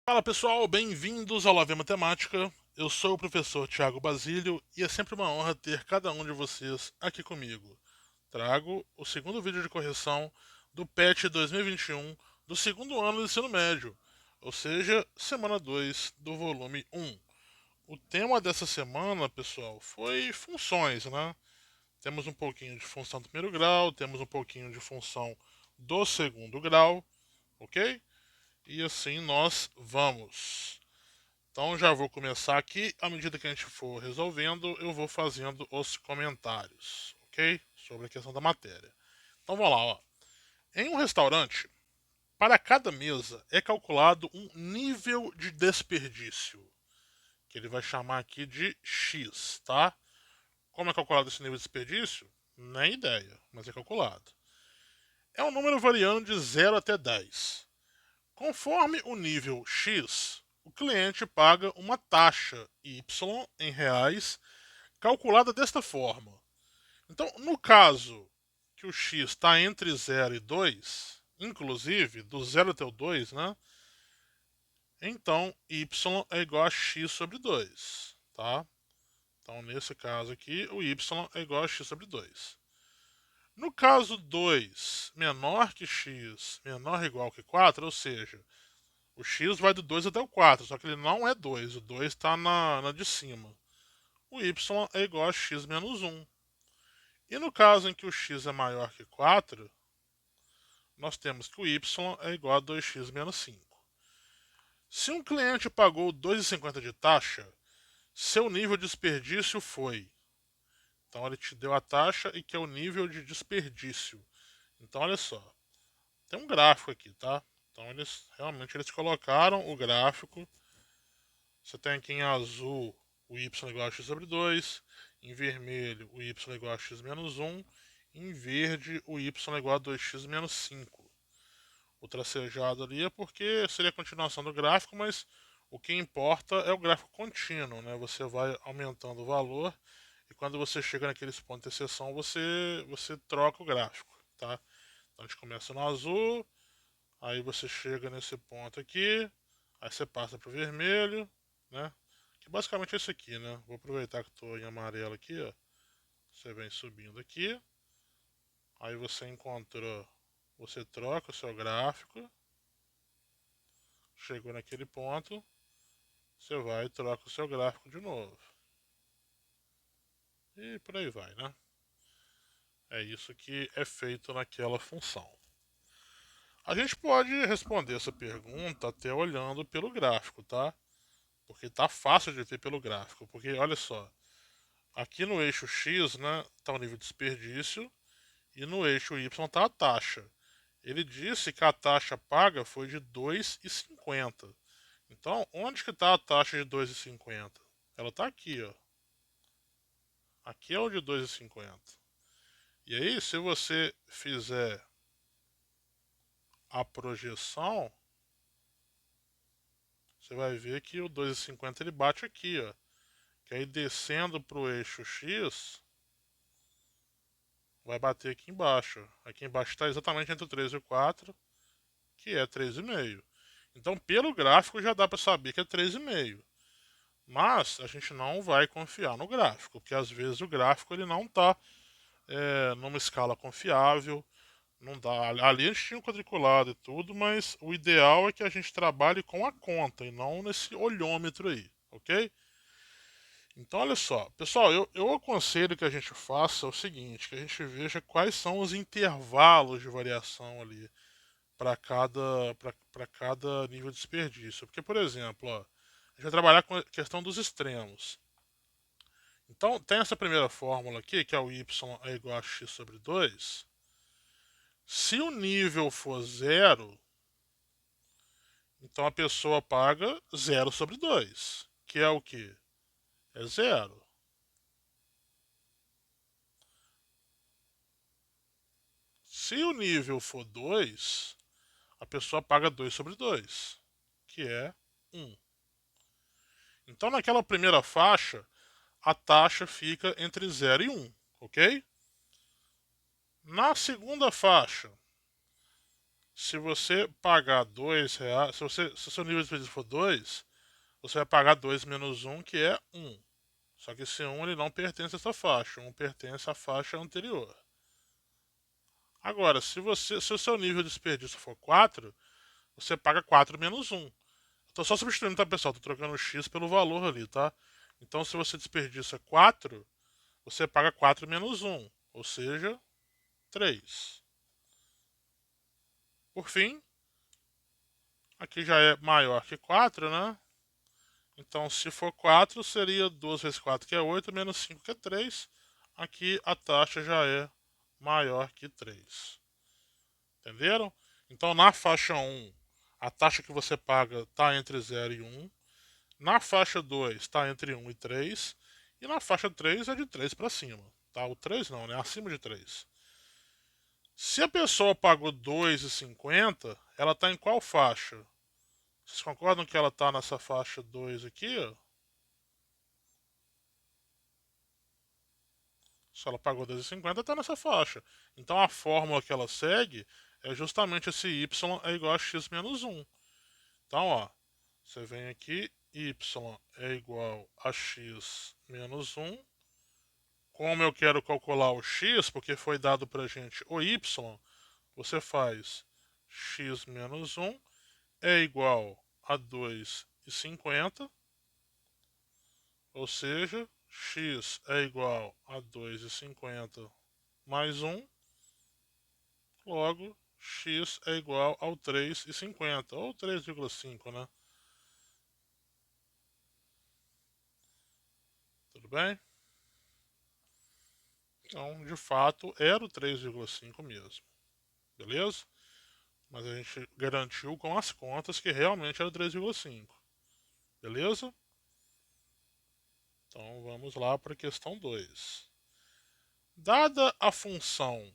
Fala pessoal, bem-vindos ao Lave Matemática. Eu sou o professor Thiago Basílio e é sempre uma honra ter cada um de vocês aqui comigo. Trago o segundo vídeo de correção do PET 2021 do segundo ano do ensino médio, ou seja, semana 2 do volume 1. O tema dessa semana, pessoal, foi funções, né? Temos um pouquinho de função do primeiro grau, temos um pouquinho de função do segundo grau, ok? E assim nós vamos. Então já vou começar aqui. À medida que a gente for resolvendo, eu vou fazendo os comentários, ok? Sobre a questão da matéria. Então vamos lá, ó. Em um restaurante, para cada mesa é calculado um nível de desperdício, que ele vai chamar aqui de X, tá? Como é calculado esse nível de desperdício? Nem ideia, mas é calculado. É um número variando de 0 até 10. Conforme o nível X, o cliente paga uma taxa Y em reais, calculada desta forma. Então, no caso que o X está entre 0 e 2, inclusive do 0 até o 2, né? Então, Y é igual a X sobre 2, tá? Então, nesse caso aqui, o Y é igual a X sobre 2. No caso 2 menor que X, menor ou igual que 4, ou seja, o X vai do 2 até o 4, só que ele não é 2, o 2 está na de cima. O Y é igual a x menos 1. E no caso em que o x é maior que 4, nós temos que o y é igual a 2x menos 5. Se um cliente pagou 2,50 de taxa, seu nível de desperdício foi. Então ele te deu a taxa e que é o nível de desperdício. Então olha só, tem um gráfico aqui, tá? Então eles colocaram o gráfico. Você tem aqui em azul o y igual a x sobre 2, em vermelho o y igual a x menos 1, em verde o y igual a 2x menos 5. O tracejado ali é porque seria a continuação do gráfico, mas o que importa é o gráfico contínuo, né? Você vai aumentando o valor e quando você chega naqueles pontos de interseção você troca o gráfico, tá? Então a gente começa no azul, aí você chega nesse ponto aqui, aí você passa para o vermelho, né? Que basicamente é esse aqui, né? Vou aproveitar que estou em amarelo aqui, ó. Você vem subindo aqui, aí você encontrou, você troca o seu gráfico, chegou naquele ponto, você vai e troca o seu gráfico de novo. E por aí vai, né? É isso que é feito naquela função. A gente pode responder essa pergunta até olhando pelo gráfico, tá? Porque tá fácil de ver pelo gráfico. Porque olha só, aqui no eixo X, né, tá o nível de desperdício e no eixo Y está a taxa. Ele disse que a taxa paga foi de 2,50. Então, onde que está a taxa de 2,50? Ela está aqui, ó. Aqui é o de 2,50. E aí, se você fizer a projeção, você vai ver que o 2,50 ele bate aqui, ó. Que aí descendo para o eixo X, vai bater aqui embaixo. Aqui embaixo está exatamente entre o 3 e o 4, que é 3,5. Então, pelo gráfico já dá para saber que é 3,5. Mas a gente não vai confiar no gráfico, porque às vezes o gráfico ele não está numa escala confiável. Não dá. Ali a gente tinha um quadriculado e tudo, mas o ideal é que a gente trabalhe com a conta e não nesse olhômetro aí, ok? Então, olha só, pessoal, eu aconselho que a gente faça o seguinte, que a gente veja quais são os intervalos de variação ali para cada nível de desperdício. Porque, por exemplo, ó, a gente vai trabalhar com a questão dos extremos. Então, tem essa primeira fórmula aqui, que é o y é igual a x sobre 2. Se o nível for zero, então a pessoa paga 0 sobre 2, que é o que? É zero. Se o nível for 2, a pessoa paga 2 sobre 2, que é 1. Então, naquela primeira faixa, a taxa fica entre 0 e 1, ok? Na segunda faixa, se você pagar R$ 2, se o seu nível de desperdício for 2, você vai pagar 2 menos 1, que é 1. Só que esse 1 ele não pertence a essa faixa, 1 pertence à faixa anterior. Agora, se o seu nível de desperdício for 4, você paga 4 menos 1. Estou só substituindo, tá, pessoal? Estou trocando o x pelo valor ali, tá? Então, se você desperdiça 4, você paga 4 menos 1, ou seja, 3. Por fim, aqui já é maior que 4, né? Então, se for 4, seria 2 vezes 4, que é 8, menos 5, que é 3. Aqui a taxa já é maior que 3. Entenderam? Então, na faixa 1, a taxa que você paga está entre 0 e 1. Na faixa 2 está entre 1 e 3. E na faixa 3 é de 3 para cima. Tá? O 3 não, né? Acima de 3. Se a pessoa pagou 2,50, ela está em qual faixa? Vocês concordam que ela está nessa faixa 2 aqui? Ó? Se ela pagou 2,50, está nessa faixa. Então a fórmula que ela segue é justamente esse y é igual a x menos 1. Então, ó, você vem aqui, y é igual a x menos 1. Como eu quero calcular o x, porque foi dado para a gente o y, você faz x menos 1 é igual a 2,50, ou seja, x é igual a 2,50 mais 1, logo x é igual ao 3,50, ou 3,5, né? Tudo bem? Então, de fato, era o 3,5 mesmo, beleza? Mas a gente garantiu com as contas que realmente era 3,5, beleza? Então, vamos lá para a questão 2. Dada a função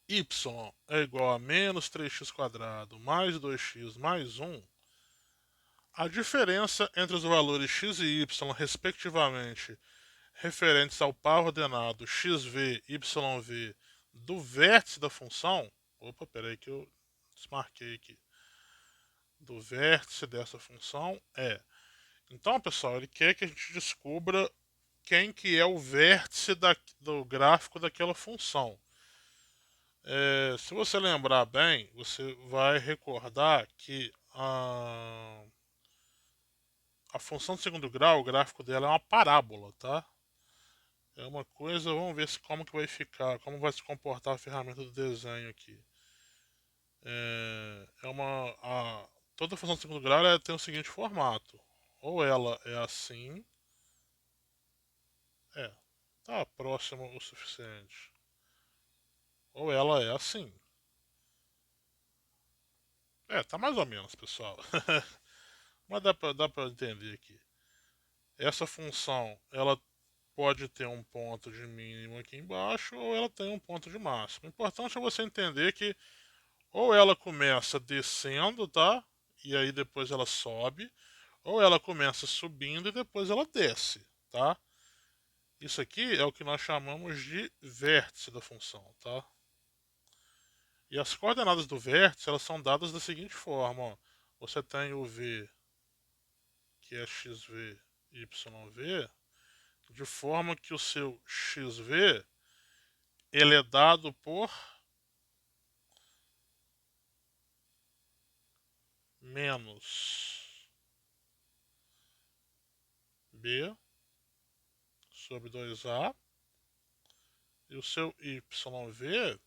y é igual a menos 3x² mais 2x mais 1, a diferença entre os valores x e y, respectivamente, referentes ao par ordenado xv, yv do vértice da função. Opa, peraí que eu desmarquei aqui. Do vértice dessa função é. Então, pessoal, ele quer que a gente descubra quem que é o vértice do gráfico daquela função. Se você lembrar bem, você vai recordar que a função de segundo grau, o gráfico dela é uma parábola, tá? É uma coisa, vamos ver como que vai ficar, como vai se comportar a ferramenta do desenho aqui. Toda função de segundo grau tem o seguinte formato. Ou ela é assim, tá próximo o suficiente. Ou ela é assim. Tá mais ou menos, pessoal. Mas dá pra entender aqui. Essa função, ela pode ter um ponto de mínimo aqui embaixo, ou ela tem um ponto de máximo. O importante é você entender que ou ela começa descendo, tá? E aí depois ela sobe, ou ela começa subindo e depois ela desce, tá? Isso aqui é o que nós chamamos de vértice da função, tá? E as coordenadas do vértice, elas são dadas da seguinte forma, ó. Você tem o v, que é xv, yv, de forma que o seu xv ele é dado por menos b sobre 2a, e o seu yv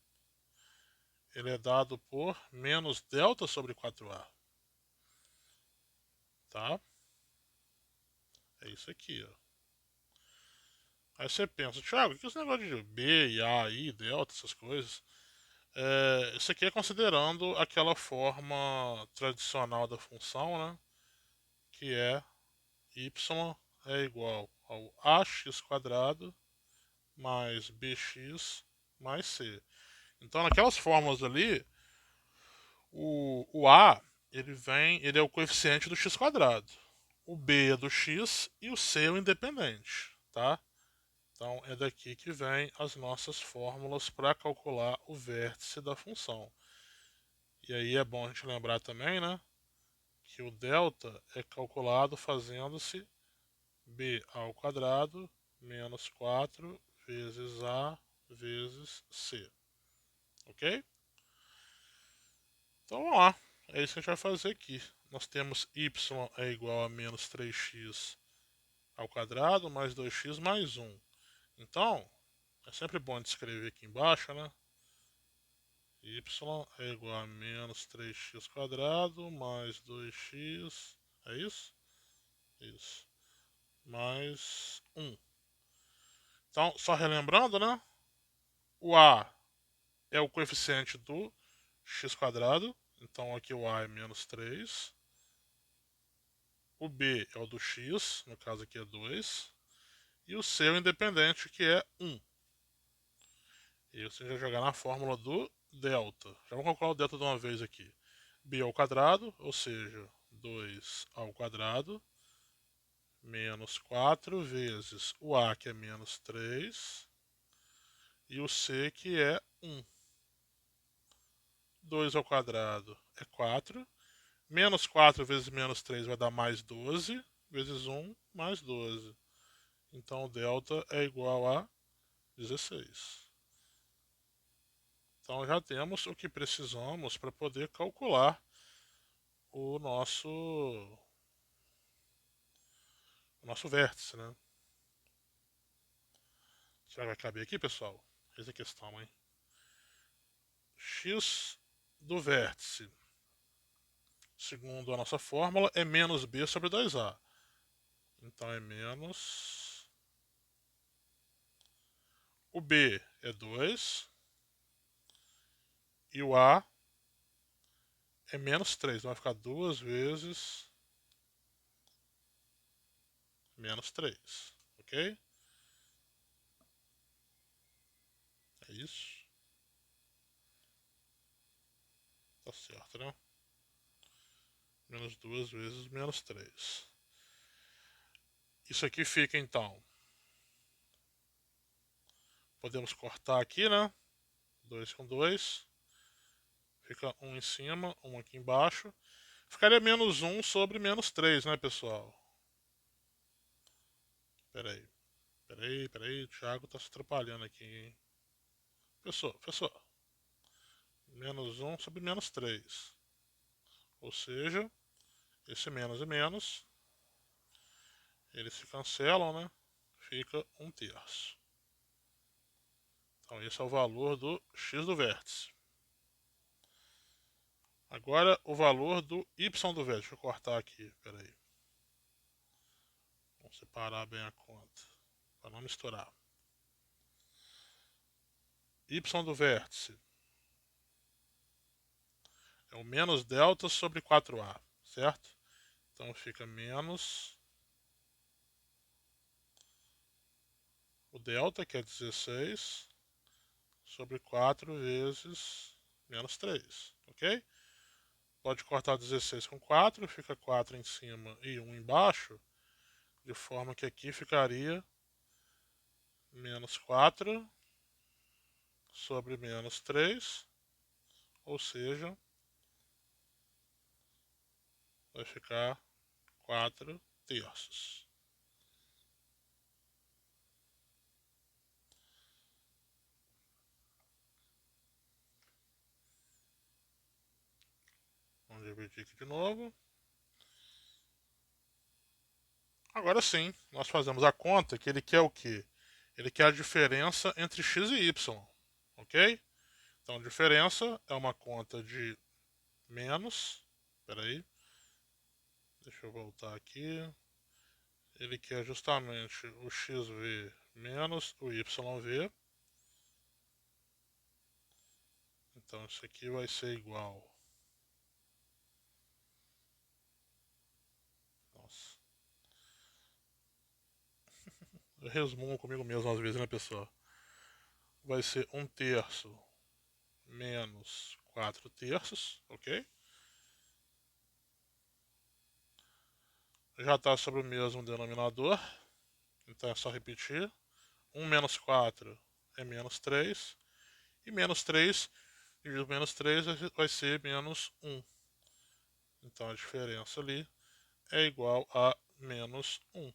ele é dado por menos delta sobre 4a, tá? É isso aqui, ó. Aí você pensa, Thiago, o que é esse negócio de b e a, i, delta, essas coisas? Isso aqui é considerando aquela forma tradicional da função, né? Que é y é igual ao ax² mais bx mais c. Então, naquelas fórmulas ali, o a ele é o coeficiente do x². O b é do x e o c é o independente, tá? Então, é daqui que vem as nossas fórmulas para calcular o vértice da função. E aí é bom a gente lembrar também, né, que o delta é calculado fazendo-se b ao quadrado menos 4 vezes a vezes c. Ok? Então vamos lá. É isso que a gente vai fazer aqui. Nós temos y é igual a menos 3x ao quadrado mais 2x mais 1. Então, é sempre bom de escrever aqui embaixo, né? Y é igual a menos 3x quadrado mais 2x. É isso? Isso. Mais 1. Então, só relembrando, né? O a é o coeficiente do x quadrado. Então, aqui o a é menos 3. O b é o do x, no caso aqui é 2. E o c é o independente, que é 1. E você vai jogar na fórmula do delta. Já vamos calcular o delta de uma vez aqui. B ao quadrado, ou seja, 2 ao quadrado, menos 4 vezes o A, que é menos 3, e o C, que é 1. 2 ao quadrado é 4. Menos 4 vezes menos 3 vai dar mais 12, vezes 1, mais 12. Então, o delta é igual a 16. Então, já temos o que precisamos para poder calcular o nosso vértice, né? Será que vai caber aqui, pessoal? Essa é a questão, hein? X do vértice, segundo a nossa fórmula, é menos b sobre 2a. Então é menos... O b é 2 e o a é menos 3. Então vai ficar 2 vezes menos 3. Ok? É isso. Tá certo, né? Menos 2 vezes menos 3. Isso aqui fica, então... Podemos cortar aqui, né? 2 com 2. Fica 1 em cima, 1 aqui embaixo. Ficaria menos 1 sobre menos 3, né, pessoal? Peraí. Peraí. O Thiago tá se atrapalhando aqui, hein? Professor. Menos 1 sobre menos 3. Ou seja, esse menos e menos, eles se cancelam, né? Fica 1/3. Então esse é o valor do x do vértice. Agora o valor do y do vértice. Deixa eu cortar aqui, peraí. Vamos separar bem a conta, para não misturar. Y do vértice é o menos delta sobre 4a, certo? Então fica menos o delta, que é 16, sobre 4 vezes menos 3, ok? Pode cortar 16 com 4, fica 4 em cima e 1 embaixo, de forma que aqui ficaria menos 4 sobre menos 3, ou seja, vai ficar 4/3. Vamos dividir aqui de novo. Agora sim, nós fazemos a conta que ele quer o quê? Ele quer a diferença entre x e y, ok? Então, a diferença é uma conta de menos... Espera aí, deixa eu voltar aqui. Ele quer justamente o xv menos o yv. Então, isso aqui vai ser igual... Nossa. Eu resmumo comigo mesmo às vezes, né, pessoal? Vai ser 1/3 menos 4/3, ok? Já está sobre o mesmo denominador, então é só repetir. 1 menos 4 é menos 3, e menos 3 dividido por menos 3 vai ser menos 1. Então a diferença ali é igual a menos 1.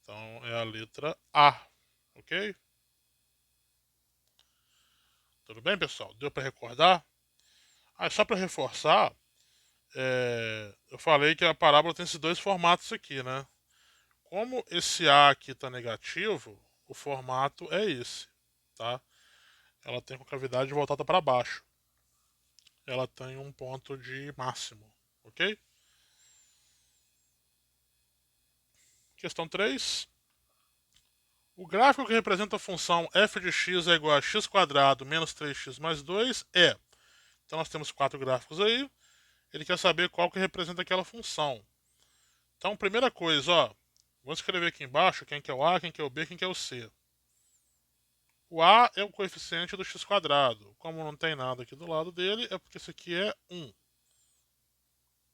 Então é a letra A, ok? Tudo bem, pessoal? Deu para recordar? Só para reforçar, eu falei que a parábola tem esses dois formatos aqui, né? Como esse A aqui está negativo, o formato é esse, tá? Ela tem concavidade voltada para baixo. Ela tem um ponto de máximo, ok? Questão 3. O gráfico que representa a função f de x é igual a x² menos 3x mais 2 é... Então nós temos 4 gráficos aí. Ele quer saber qual que representa aquela função. Então, primeira coisa, ó, vou escrever aqui embaixo quem que é o A, quem que é o B, quem que é o C. O A é o coeficiente do x². Como não tem nada aqui do lado dele, é porque isso aqui é 1.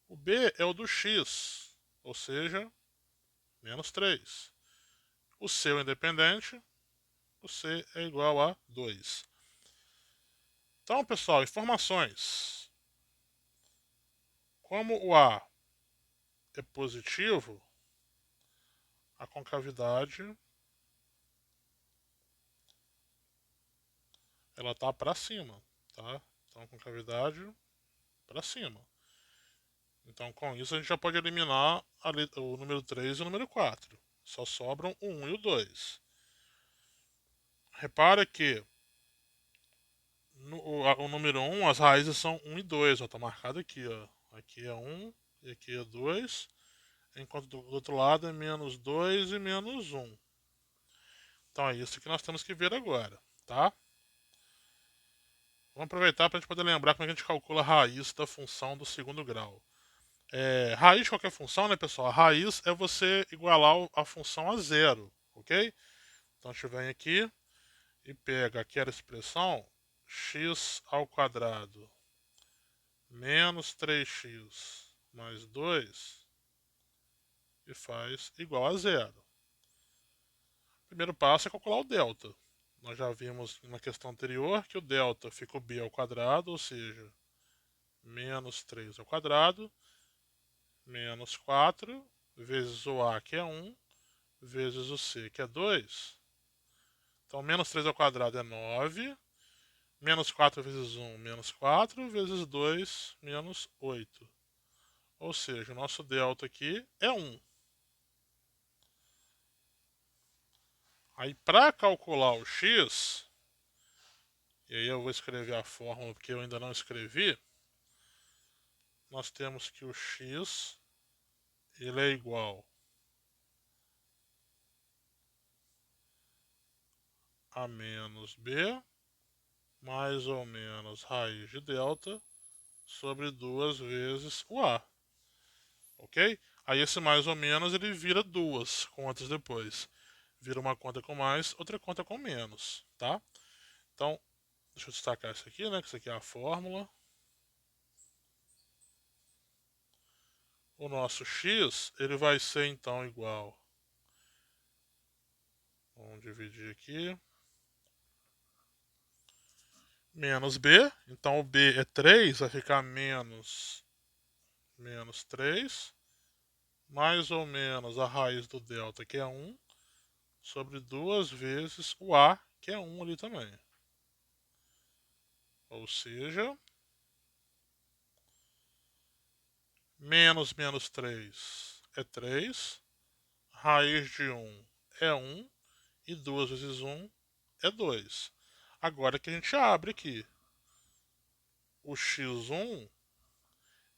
O B é o do x, ou seja, menos 3. O C é o independente, o C é igual a 2. Então, pessoal, informações. Como o A é positivo, a concavidade ela está para cima, tá? Então, a concavidade para cima. Então, com isso, a gente já pode eliminar o número 3 e o número 4. Só sobram o 1 e o 2. Repara que o número 1, as raízes são 1 e 2. Está marcado aqui. Ó. Aqui é 1 e aqui é 2. Enquanto do outro lado é menos 2 e menos 1. Então é isso que nós temos que ver agora. Tá? Vamos aproveitar para a gente poder lembrar como é que a gente calcula a raiz da função do segundo grau. Raiz de qualquer função, né, pessoal? A raiz é você igualar a função a zero, ok? Então a gente vem aqui e pega aquela expressão x² menos 3x mais 2 e faz igual a zero. O primeiro passo é calcular o delta. Nós já vimos na questão anterior que o delta fica o b², ou seja, menos 3² menos 4 vezes o a, que é 1, vezes o c, que é 2. Então, menos 3² é 9. Menos 4 vezes 1, menos 4, vezes 2, menos 8. Ou seja, o nosso delta aqui é 1. Aí, para calcular o x, e aí eu vou escrever a fórmula porque eu ainda não escrevi, nós temos que o x ele é igual a menos b mais ou menos raiz de delta sobre 2 vezes o a. Ok? Aí esse mais ou menos ele vira duas contas depois. Vira uma conta com mais, outra conta com menos, tá? Então, deixa eu destacar isso aqui, né? Que isso aqui é a fórmula. O nosso x, ele vai ser então igual. Vamos dividir aqui. Menos b. Então o b é 3, vai ficar menos 3. Mais ou menos a raiz do delta, que é 1, sobre 2 vezes o a, que é 1 ali também. Ou seja, menos 3 é 3, raiz de 1 é 1 e 2 vezes 1 é 2. Agora que a gente abre aqui, o x1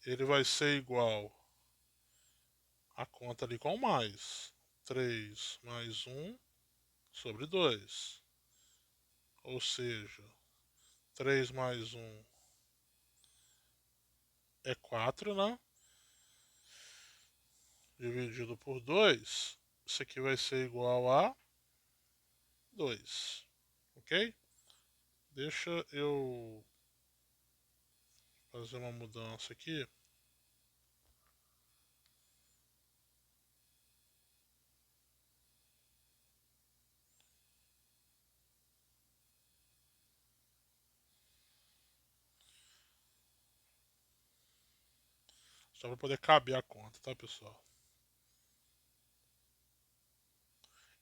ele vai ser igual a conta ali com mais 3 mais 1 sobre 2. Ou seja, 3 mais 1 é 4, né? Dividido por 2, isso aqui vai ser igual a 2. Ok? Deixa eu fazer uma mudança aqui. Só para poder caber a conta, tá, pessoal?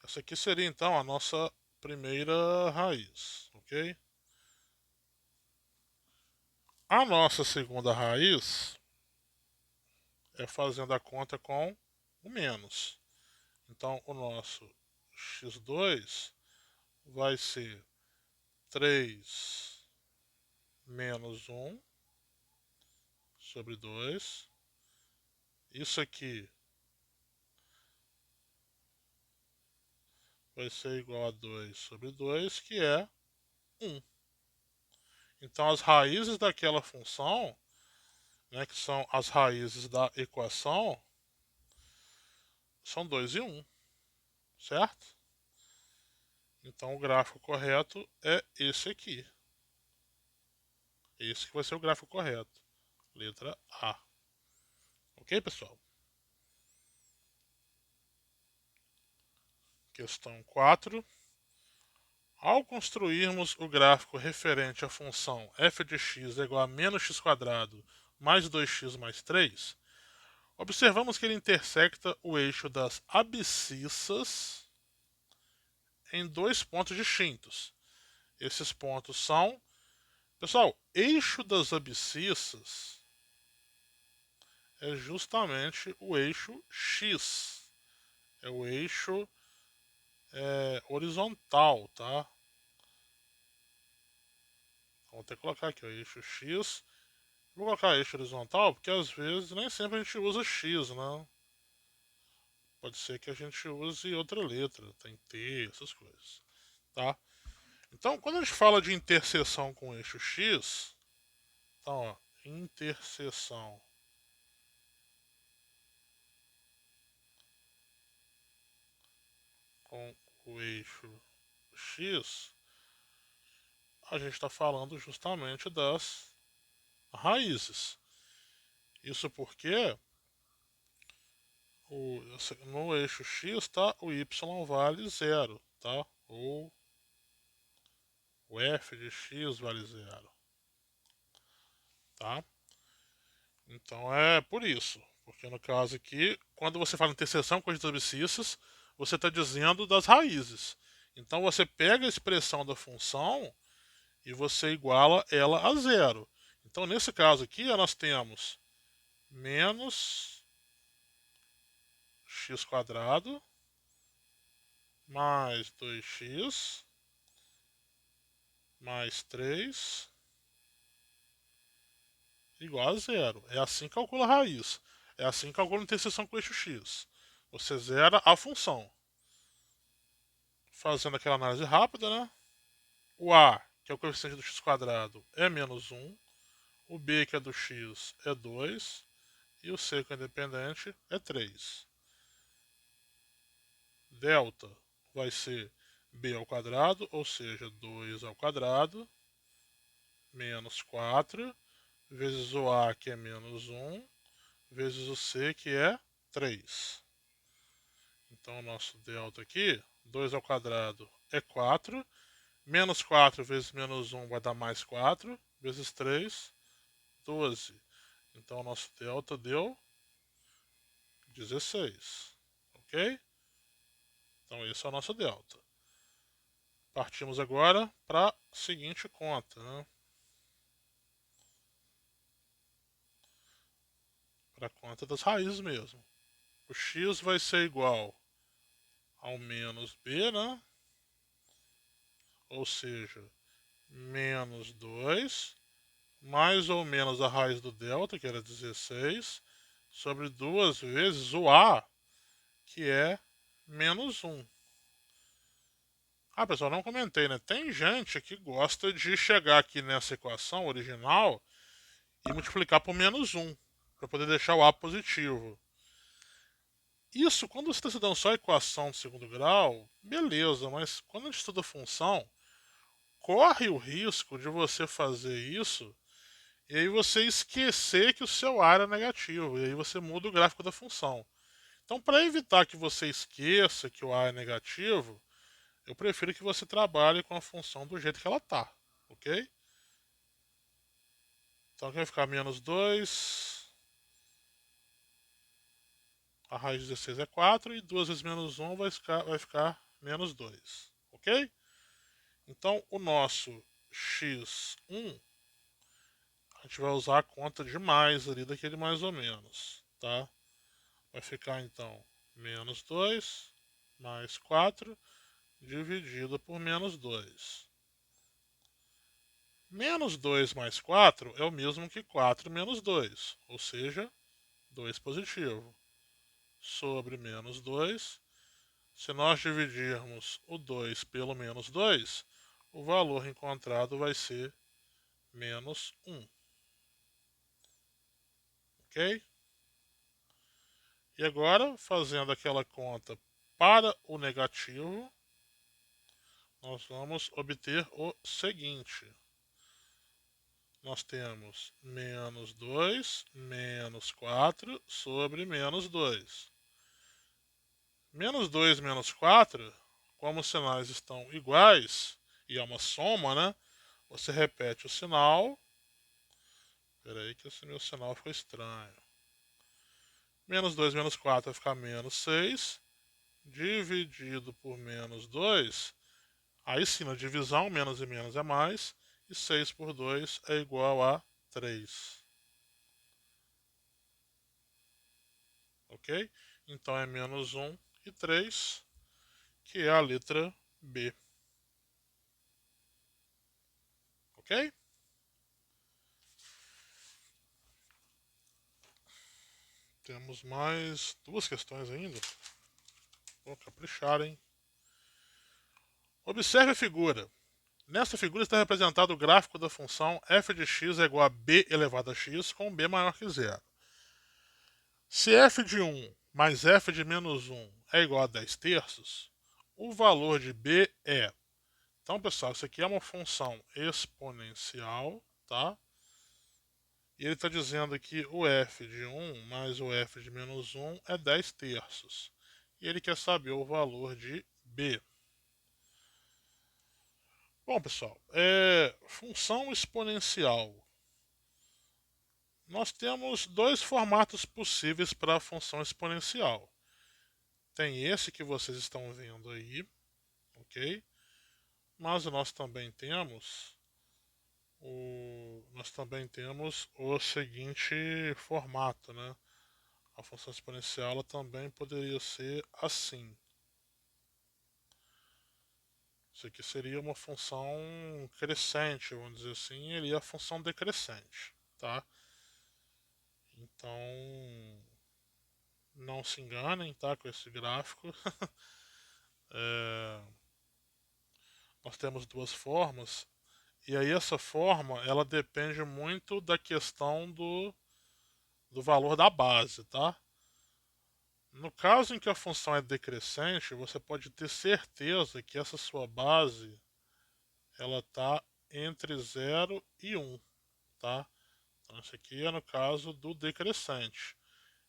Essa aqui seria então a nossa primeira raiz, ok? A nossa segunda raiz é fazendo a conta com o menos. Então, o nosso x2 vai ser 3 menos 1 sobre 2. Isso aqui vai ser igual a 2 sobre 2, que é 1. Então, as raízes daquela função, né, que são as raízes da equação, são 2 e 1, certo? Então, o gráfico correto é esse aqui. Esse que vai ser o gráfico correto. Letra A. Ok, pessoal? Questão 4. Ao construirmos o gráfico referente à função f de x é igual a menos x quadrado mais 2x mais 3, observamos que ele intersecta o eixo das abscissas em dois pontos distintos. Esses pontos são... Pessoal, eixo das abscissas é justamente o eixo x. É o eixo horizontal, tá? Vou até colocar aqui o eixo x. Vou colocar eixo horizontal porque às vezes nem sempre a gente usa x, né? Pode ser que a gente use outra letra, tem T, essas coisas, tá? Então, quando a gente fala de interseção com o eixo x, então, ó, interseção com o eixo x, a gente está falando justamente das raízes. Isso porque no eixo x, tá, o y vale zero, tá? Ou o f de x vale zero, tá? Então é por isso. Porque no caso aqui, quando você fala interseção com as abscissas, você está dizendo das raízes. Então você pega a expressão da função e você iguala ela a zero. Então nesse caso aqui, nós temos menos x quadrado mais 2x mais 3 igual a zero. É assim que calcula a raiz. É assim que calcula a interseção com o eixo x. Você zera a função. Fazendo aquela análise rápida, né? O A, que é o coeficiente do x quadrado, é menos 1. O B, que é do x, é 2. E o C, que é independente, é 3. Delta vai ser b ao quadrado, ou seja, 2 ao quadrado, menos 4, vezes o A, que é menos 1, vezes o C, que é 3. Então, o nosso delta aqui, 2 ao quadrado é 4, menos 4 vezes menos 1 vai dar mais 4, vezes 3, 12. Então, o nosso delta deu 16. Ok? Então, esse é o nosso delta. Partimos agora para a seguinte conta, né? Para a conta das raízes mesmo. O x vai ser igual ao menos b, né? Ou seja, menos 2, mais ou menos a raiz do delta, que era 16, sobre 2 vezes o a, que é menos 1. Ah, pessoal, não comentei, né? Tem gente que gosta de chegar aqui nessa equação original e multiplicar por menos 1, para poder deixar o a positivo. Isso, quando você está estudando só a equação de segundo grau, beleza, mas quando a gente estuda função, corre o risco de você fazer isso e aí você esquecer que o seu a era negativo, e aí você muda o gráfico da função. Então, para evitar que você esqueça que o a é negativo, eu prefiro que você trabalhe com a função do jeito que ela está, ok? Então aqui vai ficar menos 2 A raiz de 16 é 4 e 2 vezes menos 1 vai ficar menos 2. Ok? Então, o nosso x1, a gente vai usar a conta de mais ali daquele mais ou menos, tá? Vai ficar, então, menos 2 mais 4 dividido por menos 2. Menos 2 mais 4 é o mesmo que 4 menos 2, ou seja, 2 positivo. Sobre menos 2, se nós dividirmos o 2 pelo menos 2, o valor encontrado vai ser menos 1. Ok? E agora, fazendo aquela conta para o negativo, nós vamos obter o seguinte. Nós temos menos 2 menos 4 sobre menos 2. Menos 2 menos 4, como os sinais estão iguais, e é uma soma, né? Você repete o sinal. Espera aí que esse meu sinal ficou estranho. Menos 2 menos 4 vai ficar menos 6. Dividido por menos 2. Aí sim, na divisão, menos e menos é mais. E 6 por 2 é igual a 3. Ok? Então é menos 1 e 3, que é a letra B. Ok? Temos mais duas questões ainda. Vou caprichar, hein? Observe a figura. Nessa figura está representado o gráfico da função f de x é igual a b elevado a x com b maior que zero. Se f de 1 mais f de menos 1 é igual a 10 terços, o valor de b é... Então, pessoal, isso aqui é uma função exponencial, tá? E ele está dizendo que o f de 1 mais o f de menos 1 é 10 terços. E ele quer saber o valor de b. Bom, pessoal, função exponencial. Nós temos dois formatos possíveis para a função exponencial. Tem esse que vocês estão vendo aí, ok? Mas nós também temos o seguinte formato, né? A função exponencial ela também poderia ser assim. Isso aqui seria uma função crescente, vamos dizer assim, e ali a função decrescente, tá? Então, não se enganem, tá, com esse gráfico. é, nós temos duas formas, e aí essa forma, ela depende muito da questão do valor da base, tá? No caso em que a função é decrescente, você pode ter certeza que essa sua base, ela está entre 0 e 1, tá? Então, isso aqui é no caso do decrescente.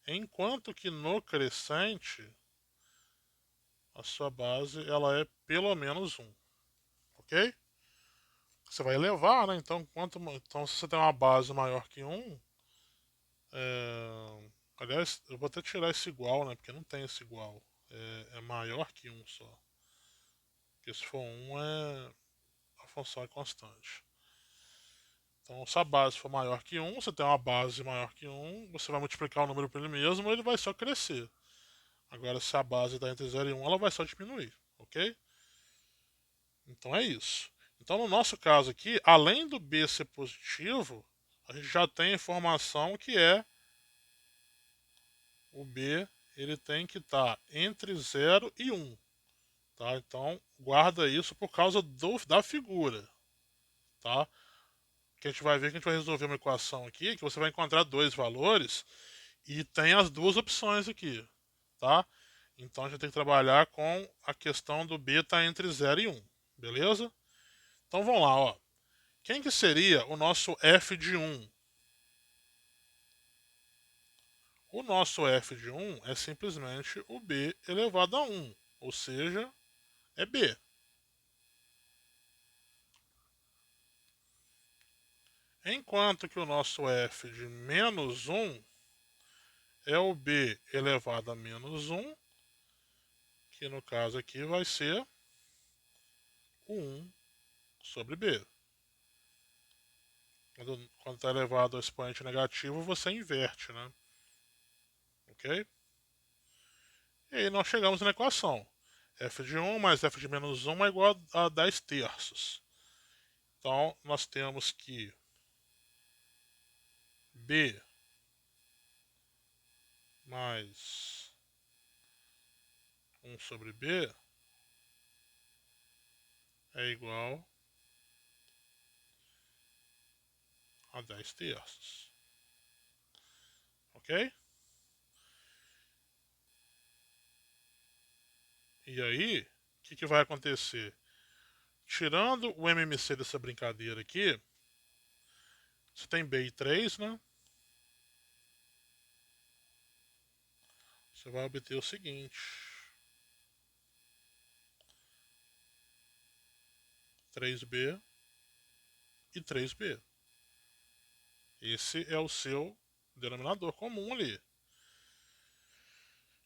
Enquanto que no crescente, a sua base ela é pelo menos 1, ok? Você vai elevar, né? Então, se você tem uma base maior que 1, aliás, eu vou até tirar esse igual, né? Porque não tem esse igual. É maior que 1 só. Porque se for 1, a função é constante. Então, se a base for maior que 1, você tem uma base maior que 1, você vai multiplicar o número por ele mesmo, ele vai só crescer. Agora, se a base está entre 0 e 1, ela vai só diminuir, ok? Então é isso. Então, no nosso caso aqui, além do B ser positivo, a gente já tem a informação que o B ele tem que estar entre 0 e 1. Tá? Então, guarda isso por causa da figura. Tá? Que a gente vai ver que a gente vai resolver uma equação aqui, que você vai encontrar dois valores e tem as duas opções aqui. Tá? Então, a gente tem que trabalhar com a questão do B estar entre 0 e 1. Beleza? Então, vamos lá. Ó. Quem que seria o nosso f de 1? O nosso f de 1 é simplesmente o b elevado a 1, ou seja, é b. Enquanto que o nosso f de menos 1 é o b elevado a menos 1, que no caso aqui vai ser o 1 sobre b. Quando está elevado ao expoente negativo, você inverte, né? Ok? E aí nós chegamos na equação. F de 1 mais f de menos 1 é igual a 10 terços. Então, nós temos que b mais 1 sobre b é igual a 10 terços. Ok? E aí, o que vai acontecer? Tirando o MMC dessa brincadeira aqui, você tem b e 3, né? Você vai obter o seguinte: 3b e 3b. Esse é o seu denominador comum ali.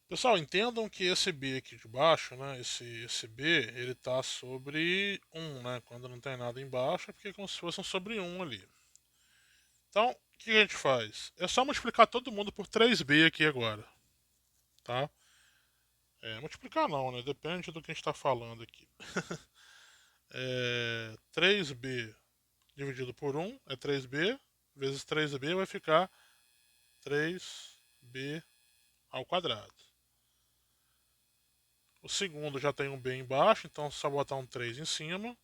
Pessoal, entendam que esse b aqui de baixo, né, esse b, ele está sobre 1, né? Quando não tem nada embaixo, é porque é como se fosse um sobre 1 ali. Então, o que a gente faz? É só multiplicar todo mundo por 3b aqui agora, tá? Multiplicar não, né? Depende do que a gente está falando aqui. 3b dividido por 1 é 3b, vezes 3b vai ficar 3b ao quadrado. O segundo já tem um b embaixo, então é só botar um 3 em cima.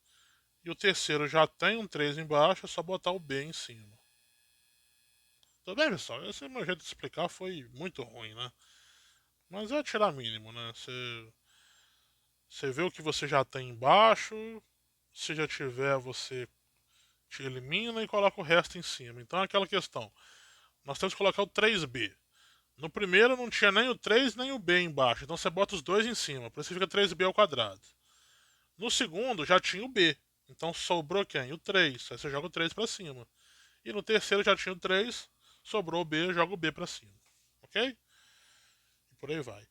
E o terceiro já tem um 3 embaixo, é só botar o b em cima. Tudo bem, pessoal? Esse meu jeito de explicar foi muito ruim, né? Mas é tirar mínimo, né? Você vê o que você já tem embaixo, se já tiver, você te elimina e coloca o resto em cima. Então é aquela questão. Nós temos que colocar o 3b. No primeiro não tinha nem o 3 nem o b embaixo, então você bota os dois em cima, por isso fica 3b ao quadrado. No segundo já tinha o b, então sobrou quem? O 3, aí você joga o 3 para cima. E no terceiro já tinha o 3, sobrou o b, joga o b para cima. Ok? E por aí vai.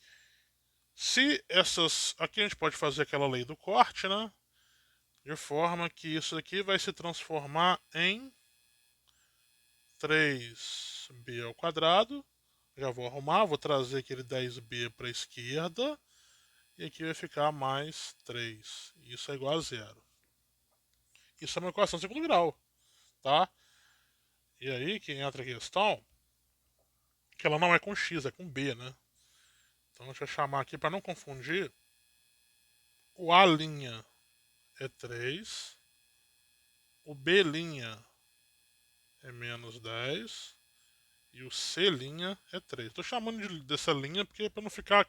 Se essas. Aqui a gente pode fazer aquela lei do corte, né? De forma que isso aqui vai se transformar em 3b ao quadrado. Já vou arrumar, vou trazer aquele 10b para a esquerda. E aqui vai ficar mais 3. Isso é igual a zero. Isso é uma equação de segundo grau, tá? E aí que entra a questão que ela não é com x, é com b, né? Então deixa eu chamar aqui para não confundir. O A' é 3, o B' é menos 10 e o C' é 3. Estou chamando dessa linha porque para não ficar,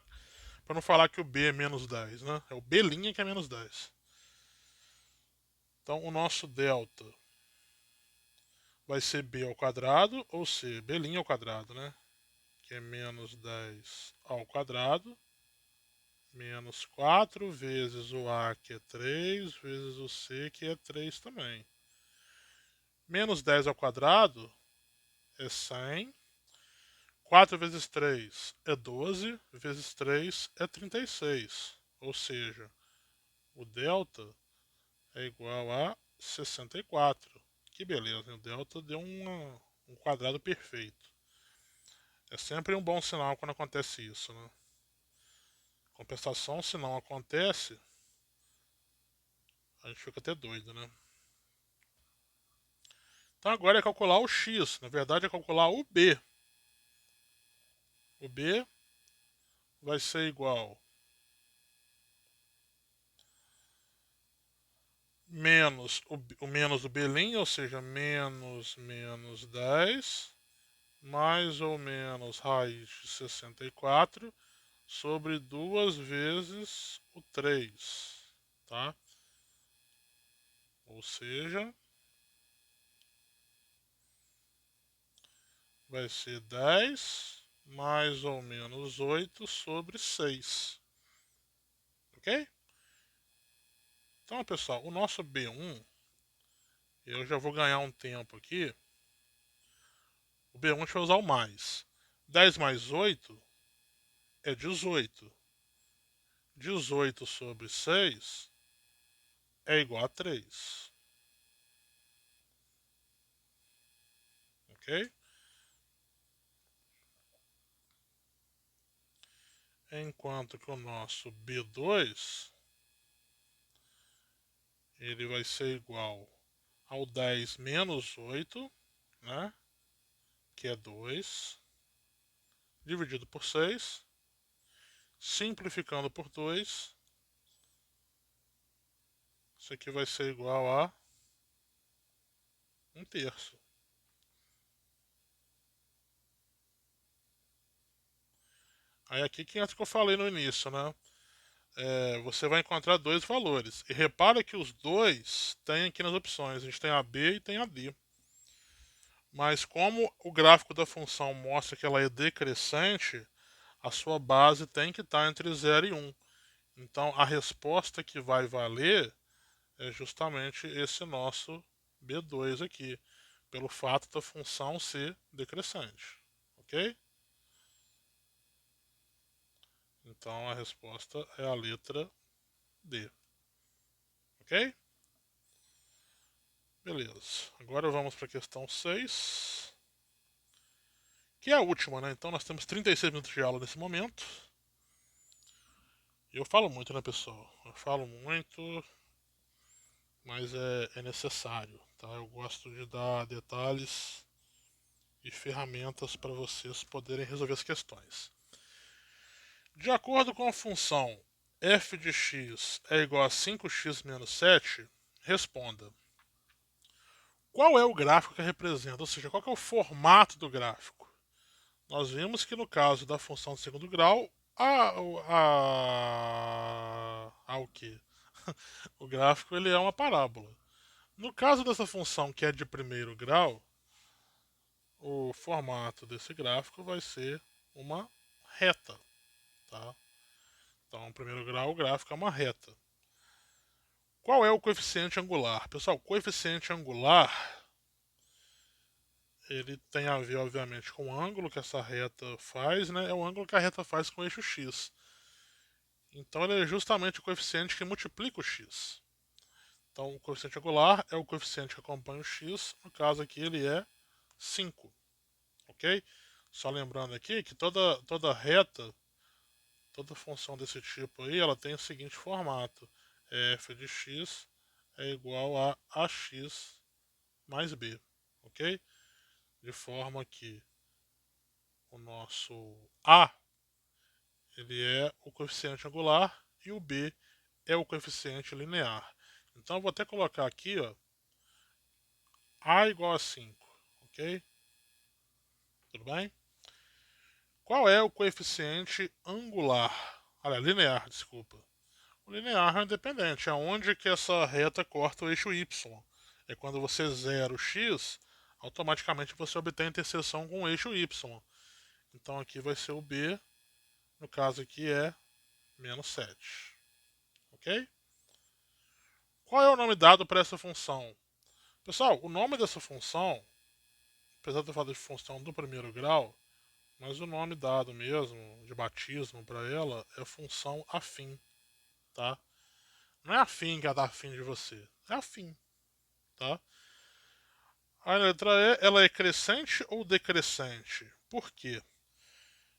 para não falar que o B é menos 10, né? É o B' que é menos 10. Então o nosso delta vai ser b ao quadrado, ou C, b' ao quadrado, né? Que é menos 10 ao quadrado, menos 4 vezes o A, que é 3, vezes o C, que é 3 também. Menos 10 ao quadrado é 100. 4 vezes 3 é 12, vezes 3 é 36. Ou seja, o delta é igual a 64. Que beleza, o delta deu um quadrado perfeito. É sempre um bom sinal quando acontece isso, né? Compensação, se não acontece, a gente fica até doido, né? Então agora é calcular o x, na verdade é calcular o b. O b vai ser igual menos o menos do b', ou seja, menos 10, mais ou menos raiz de 64 sobre 2 vezes o 3, tá? Ou seja, vai ser 10 mais ou menos 8 sobre 6. Ok? Então, pessoal, o nosso B1, eu já vou ganhar um tempo aqui. O B1 a gente vai usar o mais. 10 mais 8 é 18. 18 sobre 6 é igual a 3. Ok? Enquanto que o nosso B2 ele vai ser igual ao 10 menos 8, né? Que é 2, dividido por 6, simplificando por 2, isso aqui vai ser igual a 1/3. Aí aqui que entra o que eu falei no início, né? Você vai encontrar dois valores. E repara que os dois tem aqui nas opções. A gente tem a B e tem a D. Mas como o gráfico da função mostra que ela é decrescente, a sua base tem que estar entre 0 e 1. Então a resposta que vai valer é justamente esse nosso B2 aqui, pelo fato da função ser decrescente. Ok? Então a resposta é a letra D. Ok? Beleza. Agora vamos para a questão 6, que é a última, né? Então nós temos 36 minutos de aula nesse momento. Eu falo muito, né, pessoal? Eu falo muito, mas é necessário, tá? Eu gosto de dar detalhes e ferramentas para vocês poderem resolver as questões. De acordo com a função f de x é igual a 5x menos 7, responda. Qual é o gráfico que representa? Ou seja, qual é o formato do gráfico? Nós vimos que no caso da função de segundo grau, o quê? O gráfico ele é uma parábola. No caso dessa função que é de primeiro grau, o formato desse gráfico vai ser uma reta, tá? Então, em primeiro grau, o gráfico é uma reta. Qual é o coeficiente angular? Pessoal, o coeficiente angular ele tem a ver, obviamente, com o ângulo que essa reta faz, né? É o ângulo que a reta faz com o eixo x. Então, ele é justamente o coeficiente que multiplica o x. Então, o coeficiente angular é o coeficiente que acompanha o x. No caso aqui, ele é 5. Ok? Só lembrando aqui que toda reta, toda função desse tipo aí, ela tem o seguinte formato. F de x é igual a ax mais b. Ok? De forma que o nosso a ele é o coeficiente angular e o b é o coeficiente linear. Então eu vou até colocar aqui, ó, a igual a 5, ok? Tudo bem? Qual é o coeficiente angular? Olha, linear, desculpa. O linear é independente, é onde que essa reta corta o eixo y. É quando você zera o x, automaticamente você obtém a interseção com o eixo y. Então aqui vai ser o b, no caso aqui é menos 7. Ok? Qual é o nome dado para essa função? Pessoal, o nome dessa função, apesar de eu falar de função do primeiro grau, mas o nome dado mesmo, de batismo para ela, é função afim, tá? Não é afim que ela tá afim de você, é afim, tá? A letra E, ela é crescente ou decrescente? Por quê?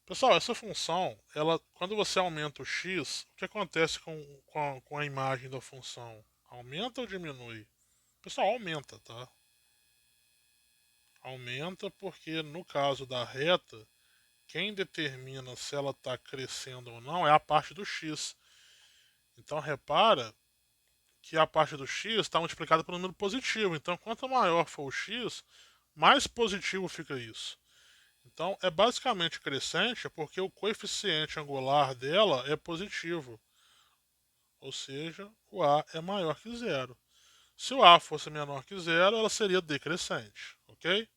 Pessoal, essa função, ela, quando você aumenta o x, o que acontece com a imagem da função? Aumenta ou diminui? Pessoal, aumenta, tá? Aumenta porque no caso da reta, quem determina se ela está crescendo ou não é a parte do x. Então repara que a parte do x está multiplicada pelo número positivo. Então quanto maior for o x, mais positivo fica isso. Então é basicamente crescente porque o coeficiente angular dela é positivo. Ou seja, o A é maior que zero. Se o A fosse menor que zero, ela seria decrescente, ok?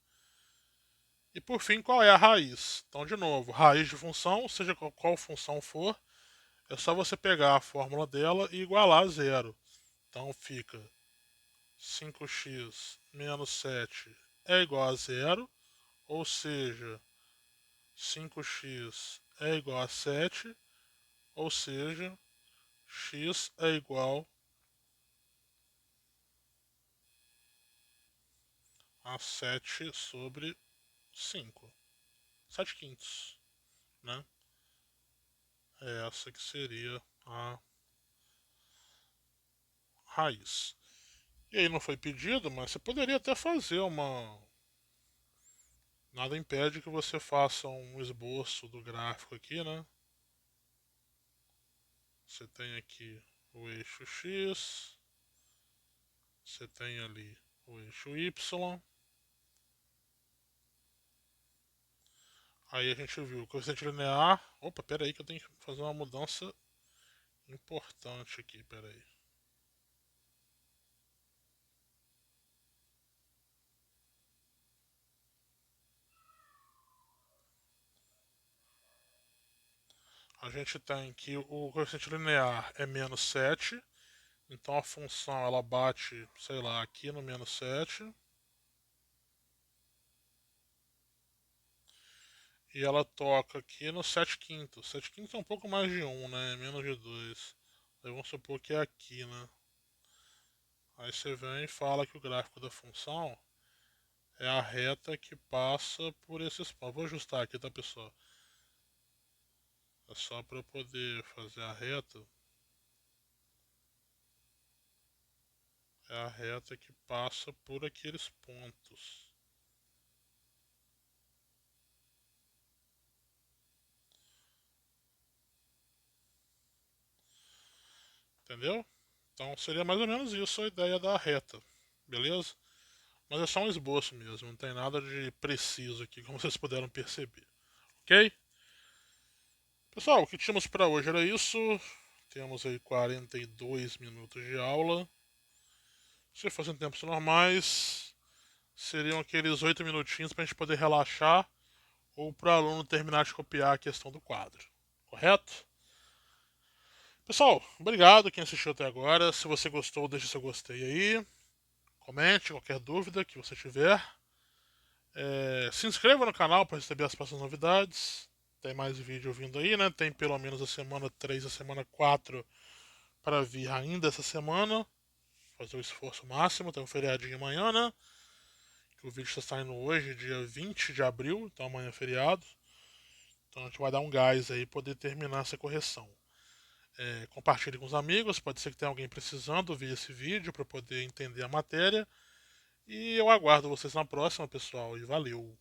E por fim, qual é a raiz? Então, de novo, raiz de função, seja qual função for, é só você pegar a fórmula dela e igualar a zero. Então fica 5x menos 7 é igual a zero, ou seja, 5x é igual a 7, ou seja, x é igual a 7 sobre 5. 7 quintos, né? É essa que seria a raiz. E aí não foi pedido, mas você poderia até fazer uma. Nada impede que você faça um esboço do gráfico aqui, né? Você tem aqui o eixo X, você tem ali o eixo Y. Aí a gente viu o coeficiente linear. Opa, pera aí que eu tenho que fazer uma mudança importante aqui, pera aí. A gente tem que o coeficiente linear é menos 7, então a função ela bate, sei lá, aqui no menos 7. E ela toca aqui no 7 quintos. 7 quintos é um pouco mais de 1, né? Menos de 2. Aí vamos supor que é aqui, né? Aí você vem e fala que o gráfico da função é a reta que passa por esses pontos. Vou ajustar aqui, tá, pessoal? É só para eu poder fazer a reta. É a reta que passa por aqueles pontos. Entendeu? Então seria mais ou menos isso a ideia da reta. Beleza? Mas é só um esboço mesmo, não tem nada de preciso aqui, como vocês puderam perceber. Ok? Pessoal, o que tínhamos para hoje era isso. Temos aí 42 minutos de aula. Se fossem tempos normais, seriam aqueles 8 minutinhos para a gente poder relaxar ou para o aluno terminar de copiar a questão do quadro. Correto? Pessoal, obrigado quem assistiu até agora. Se você gostou, deixe seu gostei aí. Comente qualquer dúvida que você tiver. Se inscreva no canal para receber as próximas novidades. Tem mais vídeo vindo aí, né? Tem pelo menos a semana 3 e a semana 4 para vir ainda essa semana. Fazer o esforço máximo. Tem um feriadinho amanhã, né? Que o vídeo está saindo hoje, dia 20 de abril. Então amanhã é feriado. Então a gente vai dar um gás aí poder terminar essa correção. Compartilhe com os amigos. Pode ser que tenha alguém precisando ver esse vídeo para poder entender a matéria. E eu aguardo vocês na próxima, pessoal. E valeu!